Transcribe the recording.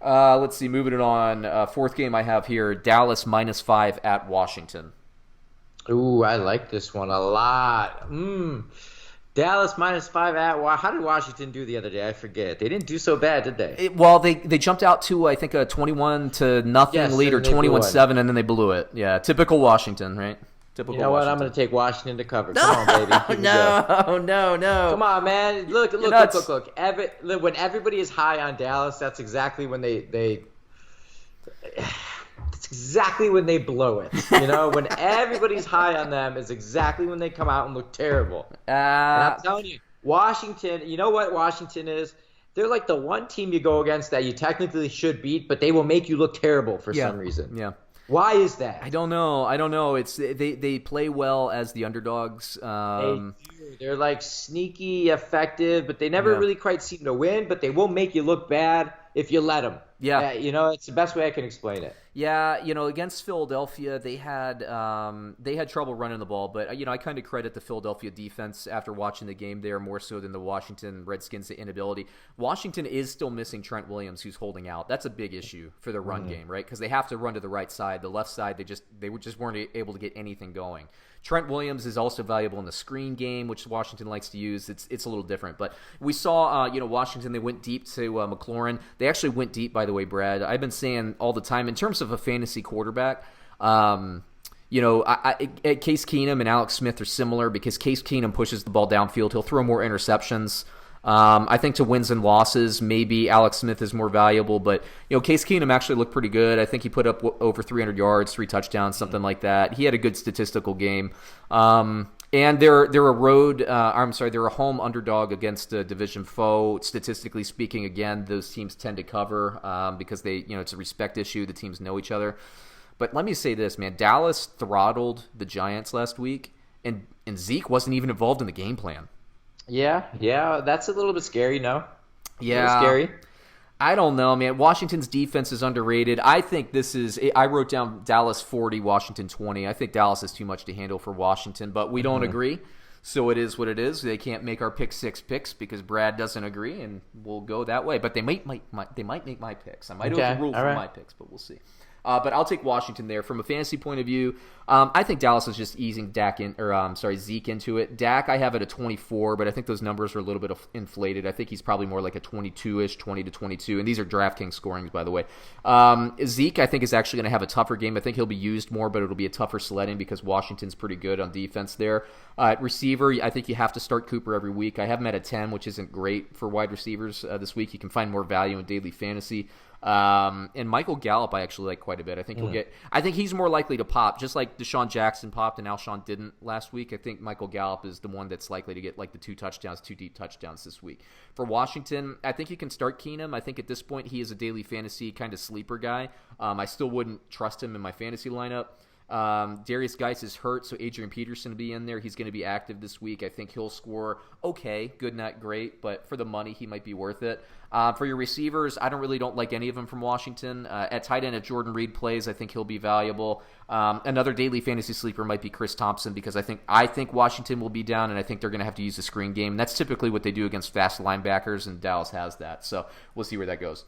Let's see, moving it on. Fourth game I have here, Dallas -5 at Washington. Ooh, I like this one a lot. Dallas -5 at. How did Washington do the other day? I forget. They didn't do so bad, did they? They jumped out to, I think, a 21-0 Yes, lead, or and they blew 21-7, and then they blew it. Yeah, typical Washington, right? Typical You know what? I'm Washington. going to take Washington to cover. Come on, baby. Here we go. No. Come on, man. Look. When everybody is high on Dallas, that's exactly when they it's exactly when they blow it. You know, when everybody's high on them is exactly when they come out and look terrible. And I'm telling you, Washington, you know what Washington is? They're like the one team you go against that you technically should beat, but they will make you look terrible for some reason. Yeah. Why is that? I don't know. It's they play well as the underdogs. They do. They're like sneaky, effective, but they never really quite seem to win. But they will make you look bad if you let them. Yeah. It's the best way I can explain it. Yeah, against Philadelphia, they had trouble running the ball, but I kind of credit the Philadelphia defense after watching the game there more so than the Washington Redskins' inability. Washington is still missing Trent Williams, who's holding out. That's a big issue for the run game, right? Because they have to run to the right side. The left side, they just weren't able to get anything going. Trent Williams is also valuable in the screen game, which Washington likes to use. It's a little different. But we saw, Washington, they went deep to McLaurin. They actually went deep, by the way, Brad. I've been saying all the time, in terms of a fantasy quarterback, Case Keenum and Alex Smith are similar because Case Keenum pushes the ball downfield. He'll throw more interceptions. I think to wins and losses, maybe Alex Smith is more valuable, but Case Keenum actually looked pretty good. I think he put up over 300 yards, 3 touchdowns, something like that. He had a good statistical game. And they're a home underdog against a division foe. Statistically speaking, again, those teams tend to cover because it's a respect issue. The teams know each other. But let me say this, man. Dallas throttled the Giants last week, and Zeke wasn't even involved in the game plan. Yeah, that's a little bit scary, no? Yeah. A little scary. I don't know, man. Washington's defense is underrated. I think I wrote down Dallas 40, Washington 20. I think Dallas is too much to handle for Washington, but we don't agree. So it is what it is. They can't make our pick 6 picks because Brad doesn't agree, and we'll go that way. But they might make my picks. I might overrule for my picks, but we'll see. But I'll take Washington there. From a fantasy point of view, I think Dallas is just easing Zeke into it. Dak I have at a 24, but I think those numbers are a little bit inflated. I think he's probably more like a 22-ish, 20 to 22, and these are DraftKings scorings, by the way. Zeke I think is actually going to have a tougher game. I think he'll be used more, but it'll be a tougher sledding because Washington's pretty good on defense there. At receiver, I think you have to start Cooper every week. I have him at a 10, which isn't great for wide receivers this week. You can find more value in daily fantasy. And Michael Gallup I actually like quite a bit. I think I think he's more likely to pop, just like Deshaun Jackson popped and Alshon didn't last week. I think Michael Gallup is the one that's likely to get like the 2 deep touchdowns this week. For Washington, I think you can start Keenum. I think at this point he is a daily fantasy kind of sleeper guy. I still wouldn't trust him in my fantasy lineup. Darius Geis is hurt, so Adrian Peterson will be in there. He's going to be active this week. I think he'll score okay, good, not great, but for the money, he might be worth it. For your receivers, I don't like any of them from Washington. At tight end, if Jordan Reed plays, I think he'll be valuable. Another daily fantasy sleeper might be Chris Thompson because I think Washington will be down, and I think they're going to have to use the screen game. And that's typically what they do against fast linebackers, and Dallas has that. So we'll see where that goes.